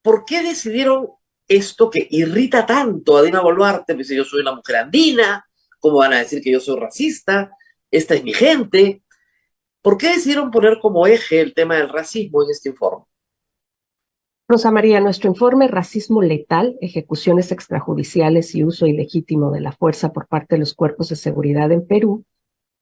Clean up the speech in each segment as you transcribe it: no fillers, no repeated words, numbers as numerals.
¿Por qué decidieron esto que irrita tanto a Dina Boluarte? Dice, yo soy una mujer andina, ¿cómo van a decir que yo soy racista? Esta es mi gente. ¿Por qué decidieron poner como eje el tema del racismo en este informe? Rosa María, nuestro informe Racismo Letal, Ejecuciones Extrajudiciales y Uso Ilegítimo de la Fuerza por parte de los Cuerpos de Seguridad en Perú,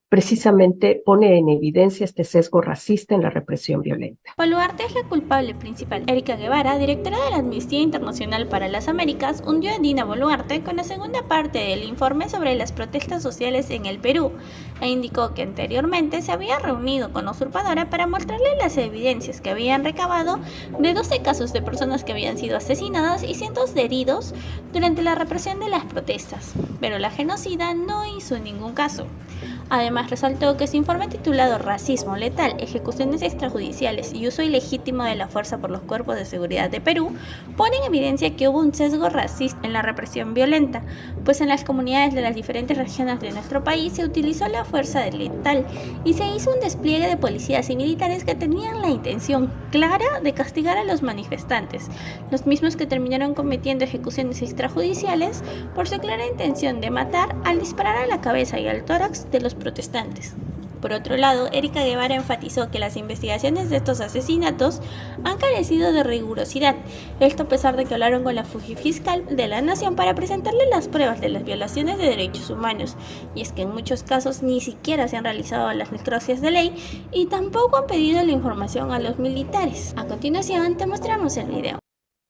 precisamente pone en evidencia este sesgo racista en la represión violenta. Boluarte es la culpable principal. Erika Guevara, directora de la Amnistía Internacional para las Américas, hundió a Dina Boluarte con la segunda parte del informe sobre las protestas sociales en el Perú e indicó que anteriormente se había reunido con la usurpadora para mostrarle las evidencias que habían recabado de 12 casos de personas que habían sido asesinadas y cientos de heridos durante la represión de las protestas, pero la genocida no hizo ningún caso. Además, resaltó que su informe titulado Racismo Letal, Ejecuciones Extrajudiciales y Uso Ilegítimo de la Fuerza por los Cuerpos de Seguridad de Perú pone en evidencia que hubo un sesgo racista en la represión violenta, pues en las comunidades de las diferentes regiones de nuestro país se utilizó la fuerza letal y se hizo un despliegue de policías y militares que tenían la intención clara de castigar a los manifestantes, los mismos que terminaron cometiendo ejecuciones extrajudiciales por su clara intención de matar al disparar a la cabeza y al tórax de los protestantes. Por otro lado, Erika Guevara enfatizó que las investigaciones de estos asesinatos han carecido de rigurosidad, esto a pesar de que hablaron con la fiscal de la nación para presentarle las pruebas de las violaciones de derechos humanos, y es que en muchos casos ni siquiera se han realizado las necropsias de ley y tampoco han pedido la información a los militares. A continuación te mostramos el video.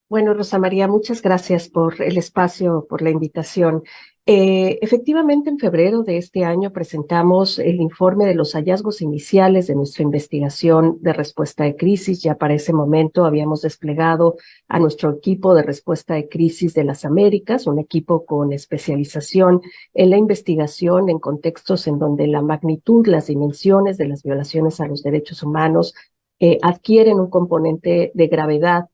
Bueno, Rosa María, muchas gracias por el espacio, por la invitación. Efectivamente, en febrero de este año presentamos el informe de los hallazgos iniciales de nuestra investigación de respuesta de crisis. Ya para ese momento habíamos desplegado a nuestro equipo de respuesta de crisis de las Américas, un equipo con especialización en la investigación en contextos en donde la magnitud, las dimensiones de las violaciones a los derechos humanos adquieren un componente de gravedad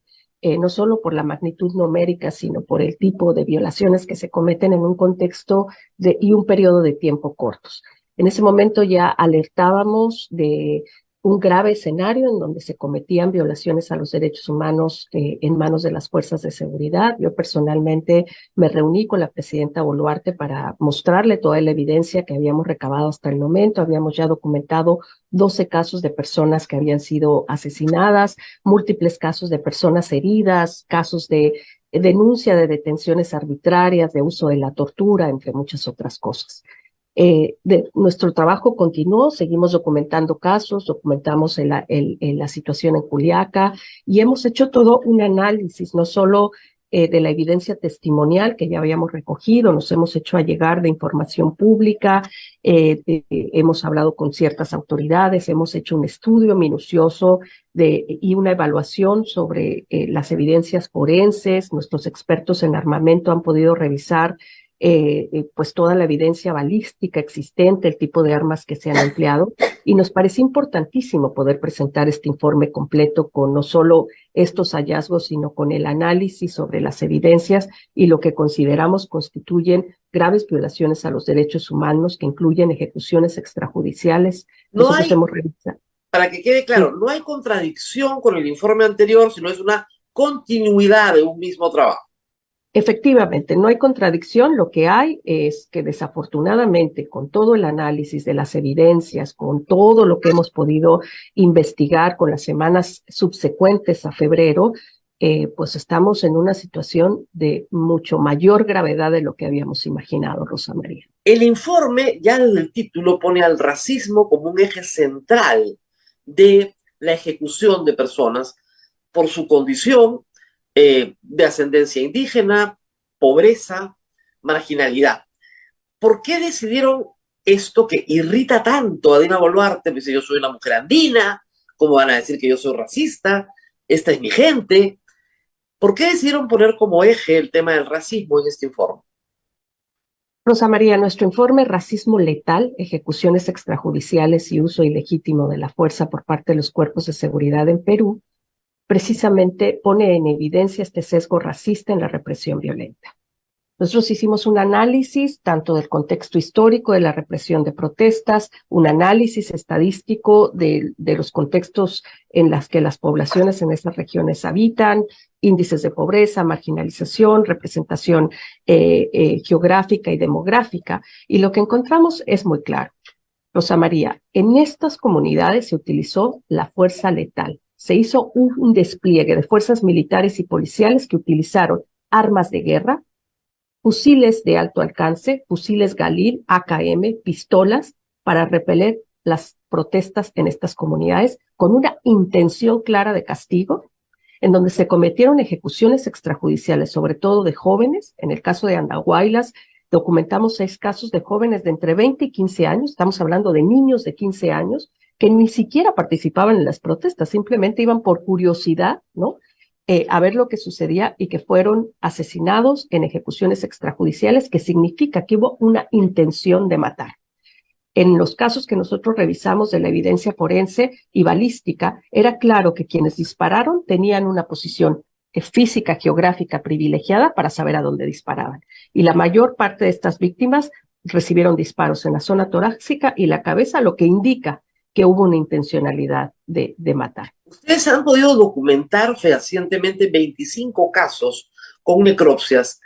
no solo por la magnitud numérica, sino por el tipo de violaciones que se cometen en un contexto y un periodo de tiempo cortos. En ese momento ya alertábamos de un grave escenario en donde se cometían violaciones a los derechos humanos en manos de las fuerzas de seguridad. Yo personalmente me reuní con la presidenta Boluarte para mostrarle toda la evidencia que habíamos recabado hasta el momento. Habíamos ya documentado 12 casos de personas que habían sido asesinadas, múltiples casos de personas heridas, casos de denuncia de detenciones arbitrarias, de uso de la tortura, entre muchas otras cosas. Nuestro trabajo continuó, seguimos documentando casos, documentamos la situación en Juliaca y hemos hecho todo un análisis, no solo de la evidencia testimonial que ya habíamos recogido, nos hemos hecho allegar de información pública, hemos hablado con ciertas autoridades, hemos hecho un estudio minucioso y una evaluación sobre las evidencias forenses, nuestros expertos en armamento han podido revisar pues toda la evidencia balística existente, el tipo de armas que se han empleado, y nos parece importantísimo poder presentar este informe completo con no solo estos hallazgos, sino con el análisis sobre las evidencias y lo que consideramos constituyen graves violaciones a los derechos humanos que incluyen ejecuciones extrajudiciales. No Nosotros hay, hemos revisado. para que quede claro, no hay contradicción con el informe anterior, sino es una continuidad de un mismo trabajo. Efectivamente, no hay contradicción, lo que hay es que desafortunadamente con todo el análisis de las evidencias, con todo lo que hemos podido investigar con las semanas subsecuentes a febrero, pues estamos en una situación de mucho mayor gravedad de lo que habíamos imaginado, Rosa María. El informe, ya desde el título, pone al racismo como un eje central de la ejecución de personas por su condición de ascendencia indígena, pobreza, marginalidad. ¿Por qué decidieron esto que irrita tanto a Dina Boluarte? Dice, yo soy una mujer andina, ¿cómo van a decir que yo soy racista? Esta es mi gente. ¿Por qué decidieron poner como eje el tema del racismo en este informe? Rosa María, nuestro informe Racismo Letal, Ejecuciones Extrajudiciales y Uso Ilegítimo de la Fuerza por parte de los Cuerpos de Seguridad en Perú, precisamente pone en evidencia este sesgo racista en la represión violenta. Nosotros hicimos un análisis tanto del contexto histórico de la represión de protestas, un análisis estadístico de los contextos en los que las poblaciones en estas regiones habitan, índices de pobreza, marginalización, representación geográfica y demográfica, y lo que encontramos es muy claro. Rosa María, en estas comunidades se utilizó la fuerza letal. Se hizo un despliegue de fuerzas militares y policiales que utilizaron armas de guerra, fusiles de alto alcance, fusiles Galil, AKM, pistolas, para repeler las protestas en estas comunidades con una intención clara de castigo, en donde se cometieron ejecuciones extrajudiciales, sobre todo de jóvenes. En el caso de Andahuaylas, documentamos 6 casos de jóvenes de entre 20 y 15 años, estamos hablando de niños de 15 años, que ni siquiera participaban en las protestas, simplemente iban por curiosidad, ¿no? A ver lo que sucedía, y que fueron asesinados en ejecuciones extrajudiciales, que significa que hubo una intención de matar. En los casos que nosotros revisamos de la evidencia forense y balística, era claro que quienes dispararon tenían una posición física, geográfica privilegiada para saber a dónde disparaban. Y la mayor parte de estas víctimas recibieron disparos en la zona torácica y la cabeza, lo que indica que hubo una intencionalidad de matar. Ustedes han podido documentar fehacientemente 25 casos con necropsias,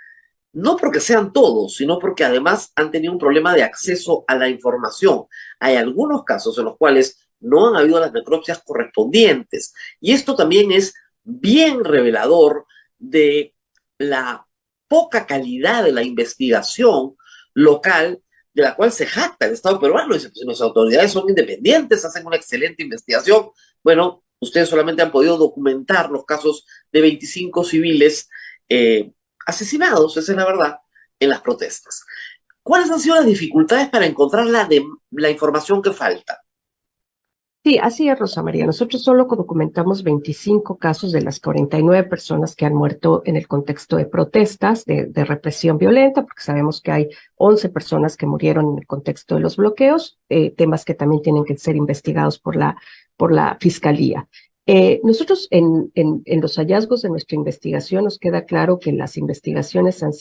no porque sean todos, sino porque además han tenido un problema de acceso a la información. Hay algunos casos en los cuales no han habido las necropsias correspondientes, y esto también es bien revelador de la poca calidad de la investigación local, de la cual se jacta el Estado peruano. Dice, pues, las autoridades son independientes, hacen una excelente investigación. Bueno, ustedes solamente han podido documentar los casos de 25 civiles asesinados, esa es la verdad, en las protestas. ¿Cuáles han sido las dificultades para encontrar la información que falta? Sí, así es, Rosa María. Nosotros solo documentamos 25 casos de las 49 personas que han muerto en el contexto de protestas, de represión violenta, porque sabemos que hay 11 personas que murieron en el contexto de los bloqueos, temas que también tienen que ser investigados por la Fiscalía. Nosotros en los hallazgos de nuestra investigación nos queda claro que las investigaciones han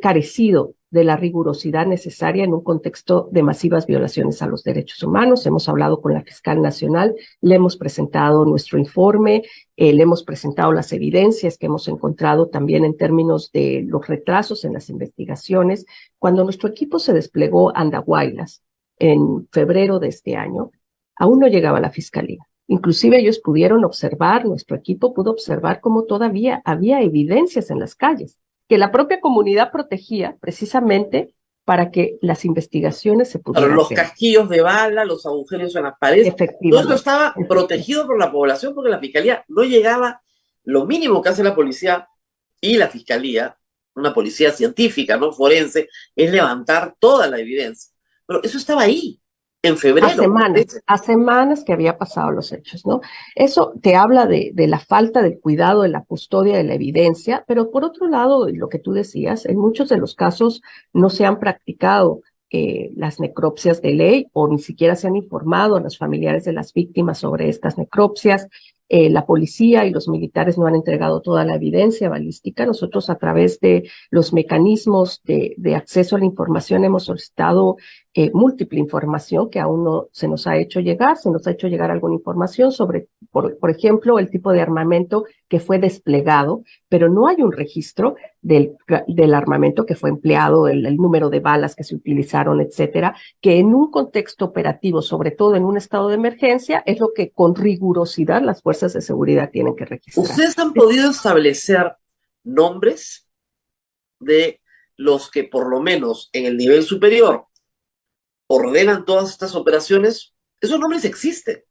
carecido de la rigurosidad necesaria en un contexto de masivas violaciones a los derechos humanos. Hemos hablado con la fiscal nacional, le hemos presentado nuestro informe, le hemos presentado las evidencias que hemos encontrado también en términos de los retrasos en las investigaciones. Cuando nuestro equipo se desplegó a Andahuaylas en febrero de este año, aún no llegaba la fiscalía. Inclusive ellos pudieron observar, nuestro equipo pudo observar cómo todavía había evidencias en las calles, que la propia comunidad protegía precisamente para que las investigaciones se pudieran Los hacer. casquillos de bala, los agujeros en las paredes, todo esto estaba protegido por la población, porque la fiscalía no llegaba. Lo mínimo que hace la policía y la fiscalía, una policía científica, no forense, es levantar toda la evidencia. Pero eso estaba ahí, en febrero. A semanas que había pasado los hechos, ¿no? Eso te habla de la falta del cuidado, de la custodia de la evidencia, pero por otro lado, lo que tú decías, en muchos de los casos no se han practicado las necropsias de ley, o ni siquiera se han informado a los familiares de las víctimas sobre estas necropsias. La policía y los militares no han entregado toda la evidencia balística. Nosotros, a través de los mecanismos de acceso a la información, hemos solicitado múltiple información que aún no se nos ha hecho llegar. Se nos ha hecho llegar alguna información sobre, por ejemplo, el tipo de armamento que fue desplegado, pero no hay un registro del armamento que fue empleado, el número de balas que se utilizaron, etcétera, que en un contexto operativo, sobre todo en un estado de emergencia, es lo que con rigurosidad las fuerzas de seguridad tienen que registrar. ¿Ustedes han podido establecer nombres de los que, por lo menos en el nivel superior, ordenan todas estas operaciones? Esos nombres existen.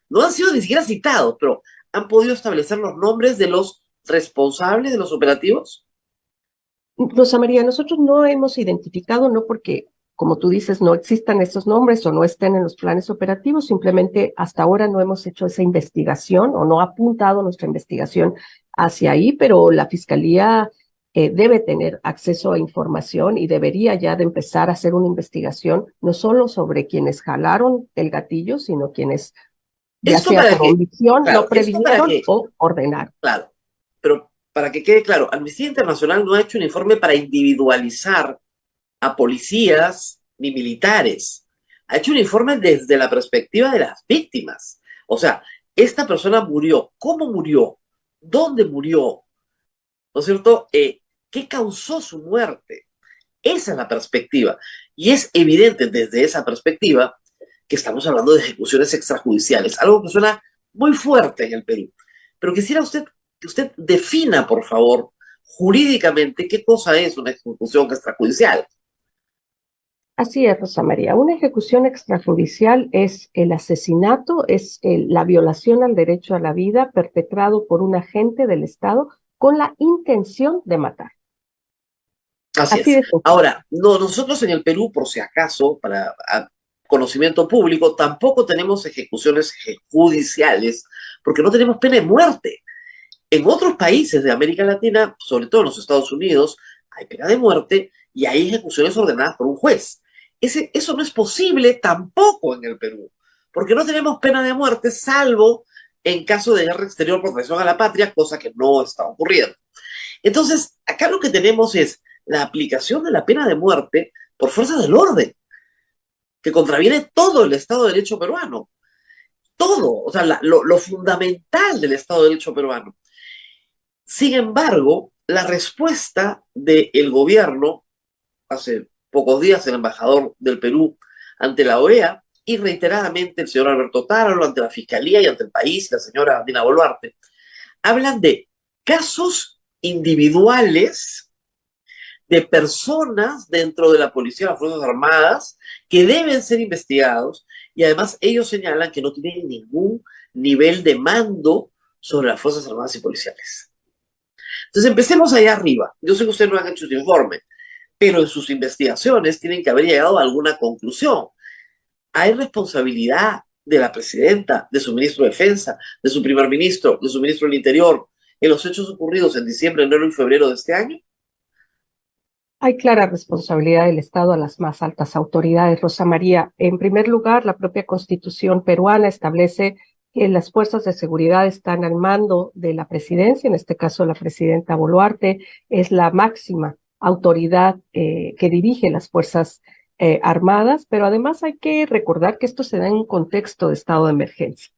No han sido ni siquiera citados, pero ¿han podido establecer los nombres de los responsables de los operativos? Rosa María, nosotros no hemos identificado, no porque, como tú dices, no existan esos nombres o no estén en los planes operativos, simplemente hasta ahora no hemos hecho esa investigación o no ha apuntado nuestra investigación hacia ahí, pero la Fiscalía debe tener acceso a información y debería ya de empezar a hacer una investigación no solo sobre quienes jalaron el gatillo, sino quienes, ya sea por omisión, lo previnieron o ordenaron. Claro, pero para que quede claro, Amnistía Internacional no ha hecho un informe para individualizar a policías ni militares. Ha hecho un informe desde la perspectiva de las víctimas. O sea, esta persona murió. ¿Cómo murió? ¿Dónde murió? ¿No es cierto? ¿Qué causó su muerte? Esa es la perspectiva. Y es evidente desde esa perspectiva que estamos hablando de ejecuciones extrajudiciales, algo que suena muy fuerte en el Perú. Pero quisiera que usted defina, por favor, jurídicamente qué cosa es una ejecución extrajudicial. Así es, Rosa María. Una ejecución extrajudicial es el asesinato, es la violación al derecho a la vida perpetrado por un agente del Estado con la intención de matar. Así Así es. de sencillo. Ahora, no, nosotros en el Perú, por si acaso, para conocimiento público, tampoco tenemos ejecuciones judiciales, porque no tenemos pena de muerte. En otros países de América Latina, sobre todo en los Estados Unidos, hay pena de muerte y hay ejecuciones ordenadas por un juez. Eso no es posible tampoco en el Perú, porque no tenemos pena de muerte, salvo en caso de guerra exterior por traición a la patria, cosa que no está ocurriendo. Entonces, acá lo que tenemos es la aplicación de la pena de muerte por fuerza del orden, que contraviene todo el Estado de Derecho peruano. Todo, o sea, lo fundamental del Estado de Derecho peruano. Sin embargo, la respuesta del gobierno, hace pocos días el embajador del Perú ante la OEA y reiteradamente el señor Alberto Táralo ante la Fiscalía y ante el país, la señora Dina Boluarte, hablan de casos individuales de personas dentro de la policía de las Fuerzas Armadas que deben ser investigados y además ellos señalan que no tienen ningún nivel de mando sobre las Fuerzas Armadas y policiales. Entonces empecemos allá arriba. Yo sé que ustedes no han hecho su informe, pero en sus investigaciones tienen que haber llegado a alguna conclusión. Hay responsabilidad de la presidenta, de su ministro de Defensa, de su primer ministro, de su ministro del Interior, en los hechos ocurridos en diciembre, enero y febrero de este año. Hay clara responsabilidad del Estado a las más altas autoridades, Rosa María. En primer lugar, la propia Constitución peruana establece que las fuerzas de seguridad están al mando de la presidencia, en este caso la presidenta Boluarte es la máxima autoridad que dirige las fuerzas armadas, pero además hay que recordar que esto se da en un contexto de estado de emergencia.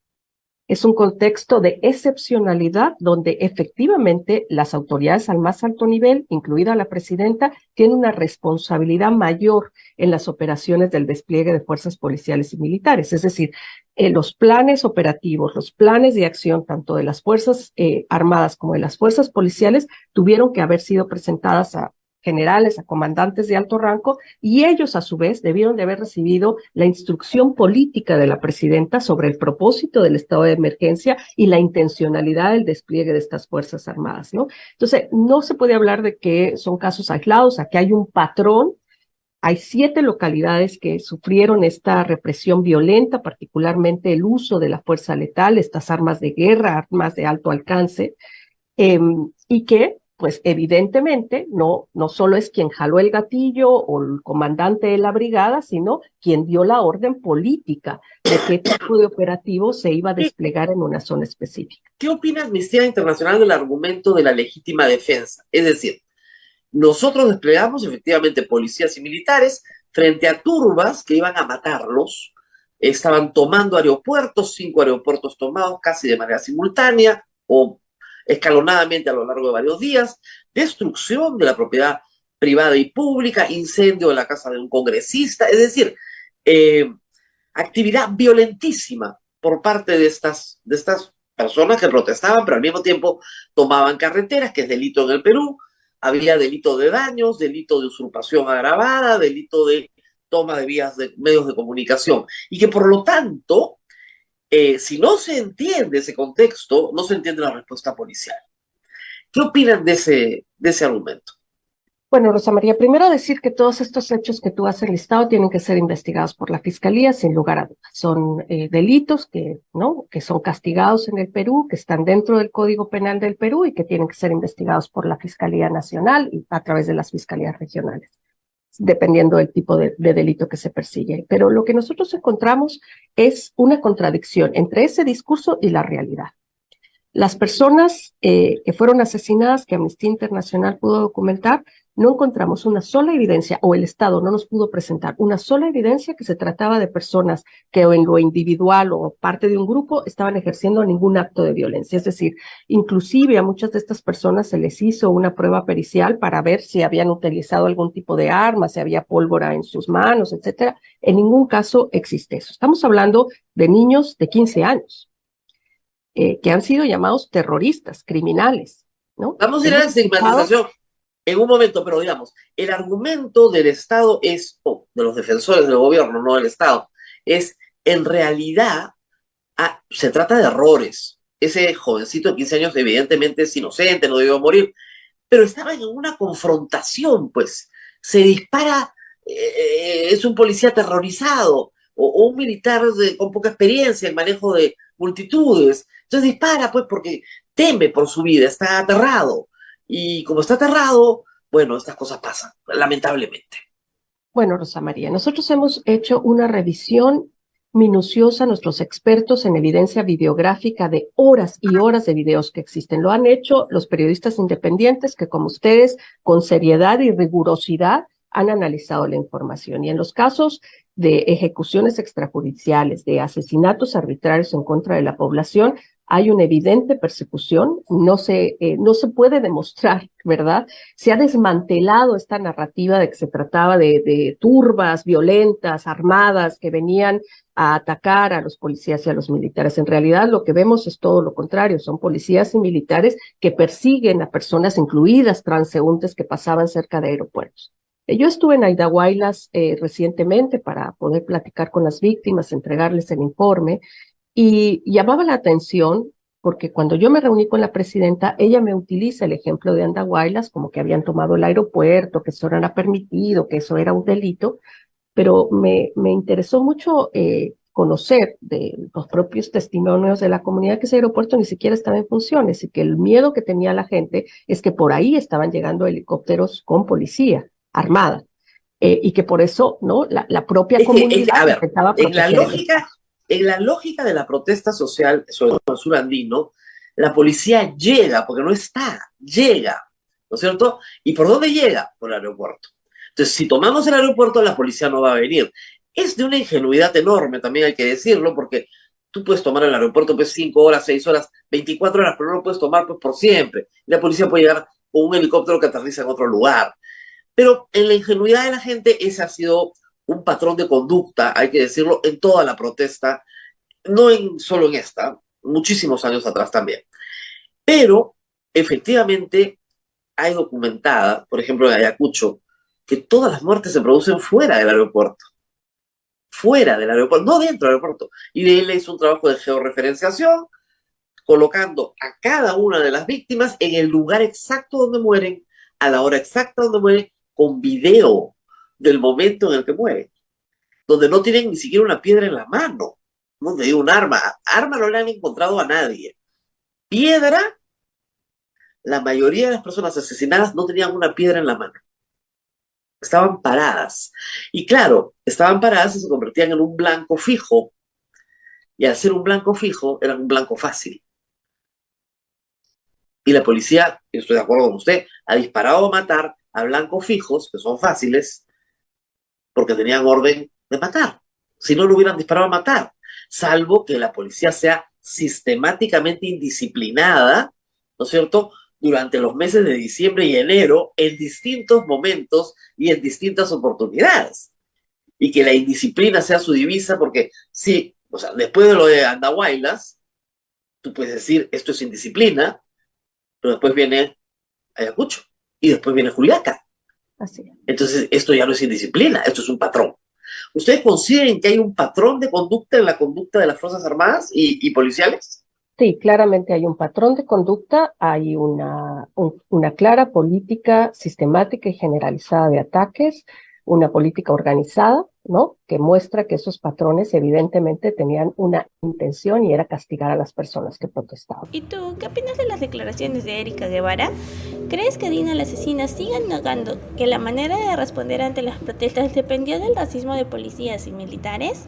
Es un contexto de excepcionalidad donde efectivamente las autoridades al más alto nivel, incluida la presidenta, tienen una responsabilidad mayor en las operaciones del despliegue de fuerzas policiales y militares. Es decir, los planes operativos, los planes de acción, tanto de las fuerzas armadas como de las fuerzas policiales, tuvieron que haber sido presentadas a generales, a comandantes de alto rango, y ellos a su vez debieron de haber recibido la instrucción política de la presidenta sobre el propósito del estado de emergencia y la intencionalidad del despliegue de estas fuerzas armadas, ¿no? Entonces, no se puede hablar de que son casos aislados, aquí hay un patrón. Hay 7 localidades que sufrieron esta represión violenta, particularmente el uso de la fuerza letal, estas armas de guerra, armas de alto alcance, y que pues evidentemente no solo es quien jaló el gatillo o el comandante de la brigada, sino quien dio la orden política de qué tipo de operativo se iba a desplegar en una zona específica. ¿Qué opina Amnistía Internacional del argumento de la legítima defensa? Es decir, nosotros desplegamos efectivamente policías y militares frente a turbas que iban a matarlos, estaban tomando aeropuertos, 5 aeropuertos tomados casi de manera simultánea o escalonadamente a lo largo de varios días, destrucción de la propiedad privada y pública, incendio de la casa de un congresista, es decir, actividad violentísima por parte de estas personas que protestaban, pero al mismo tiempo tomaban carreteras, que es delito en el Perú. Había delito de daños, delito de usurpación agravada, delito de toma de vías de medios de comunicación, y que por lo tanto, si no se entiende ese contexto, no se entiende la respuesta policial. ¿Qué opinan de ese argumento? Bueno, Rosa María, primero decir que todos estos hechos que tú has enlistado tienen que ser investigados por la Fiscalía, sin lugar a dudas. Son delitos que son castigados en el Perú, que están dentro del Código Penal del Perú y que tienen que ser investigados por la Fiscalía Nacional y a través de las Fiscalías Regionales, dependiendo del tipo de delito que se persigue. Pero lo que nosotros encontramos es una contradicción entre ese discurso y la realidad. Las personas que fueron asesinadas, que Amnistía Internacional pudo documentar, no encontramos una sola evidencia, o el Estado no nos pudo presentar una sola evidencia que se trataba de personas que o en lo individual o parte de un grupo estaban ejerciendo ningún acto de violencia. Es decir, inclusive a muchas de estas personas se les hizo una prueba pericial para ver si habían utilizado algún tipo de arma, si había pólvora en sus manos, etcétera. En ningún caso existe eso. Estamos hablando de niños de 15 años. Que han sido llamados terroristas, criminales, ¿no? Vamos a ir a la estigmatización en un momento, pero digamos, el argumento del Estado es, o de los defensores del gobierno, no del Estado, es en realidad, se trata de errores. Ese jovencito de 15 años evidentemente es inocente, no debió morir, pero estaba en una confrontación, pues, se dispara, es un policía aterrorizado, o un militar con poca experiencia en manejo de multitudes, entonces dispara, pues, porque teme por su vida, está aterrado, y como está aterrado, bueno, estas cosas pasan, lamentablemente. Bueno, Rosa María, nosotros hemos hecho una revisión minuciosa, nuestros expertos en evidencia videográfica de horas y horas de videos que existen. Lo han hecho los periodistas independientes que, como ustedes, con seriedad y rigurosidad han analizado la información. Y en los casos de ejecuciones extrajudiciales, de asesinatos arbitrarios en contra de la población, hay una evidente persecución, no se puede demostrar, ¿verdad? Se ha desmantelado esta narrativa de que se trataba de turbas violentas, armadas, que venían a atacar a los policías y a los militares. En realidad lo que vemos es todo lo contrario, son policías y militares que persiguen a personas, incluidas transeúntes que pasaban cerca de aeropuertos. Yo estuve en Andahuaylas recientemente para poder platicar con las víctimas, entregarles el informe, y llamaba la atención porque cuando yo me reuní con la presidenta, ella me utiliza el ejemplo de Andahuaylas, como que habían tomado el aeropuerto, que eso no era permitido, que eso era un delito, pero me interesó mucho conocer de los propios testimonios de la comunidad que ese aeropuerto ni siquiera estaba en funciones y que el miedo que tenía la gente es que por ahí estaban llegando helicópteros con policía armada y que por eso, ¿no? La propia comunidad a ver, intentaba proteger. En la lógica de la protesta social, sobre todo en el sur andino, la policía llega, porque no está, llega, ¿no es cierto? ¿Y por dónde llega? Por el aeropuerto. Entonces, si tomamos el aeropuerto, la policía no va a venir. Es de una ingenuidad enorme, también hay que decirlo, porque tú puedes tomar el aeropuerto pues 5 horas, 6 horas, 24 horas, pero no lo puedes tomar pues por siempre. Y la policía puede llegar con un helicóptero que aterriza en otro lugar. Pero en la ingenuidad de la gente, ese ha sido un patrón de conducta, hay que decirlo, en toda la protesta, no solo en esta, muchísimos años atrás también. Pero, efectivamente, hay documentada, por ejemplo, en Ayacucho, que todas las muertes se producen fuera del aeropuerto. Fuera del aeropuerto, no dentro del aeropuerto. Y de él hizo un trabajo de georreferenciación, colocando a cada una de las víctimas en el lugar exacto donde mueren, a la hora exacta donde mueren, con video del momento en el que mueren, donde no tienen ni siquiera una piedra en la mano, no te digo un arma no le han encontrado a nadie, piedra, la mayoría de las personas asesinadas no tenían una piedra en la mano, estaban paradas, y claro, estaban paradas y se convertían en un blanco fijo, y al ser un blanco fijo, era un blanco fácil. Y la policía, estoy de acuerdo con usted, ha disparado a matar a blancos fijos, que son fáciles, porque tenían orden de matar. Si no, lo hubieran disparado a matar. Salvo que la policía sea sistemáticamente indisciplinada, ¿no es cierto?, durante los meses de diciembre y enero, en distintos momentos y en distintas oportunidades. Y que la indisciplina sea su divisa, porque sí, o sea, después de lo de Andahuaylas, tú puedes decir, esto es indisciplina, pero después viene Ayacucho, y después viene Juliaca. Así es. Entonces, esto ya no es indisciplina, esto es un patrón. ¿Ustedes consideran que hay un patrón de conducta en la conducta de las Fuerzas Armadas y policiales? Sí, claramente hay un patrón de conducta, hay una clara política sistemática y generalizada de ataques, una política organizada ¿no? Que muestra que esos patrones evidentemente tenían una intención y era castigar a las personas que protestaban. ¿Y tú qué opinas de las declaraciones de Erika Guevara? ¿Crees que Dina la asesina siga negando que la manera de responder ante las protestas dependió del racismo de policías y militares?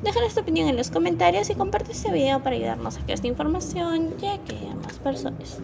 Déjanos tu opinión en los comentarios y comparte este video para ayudarnos a que esta información llegue a más personas.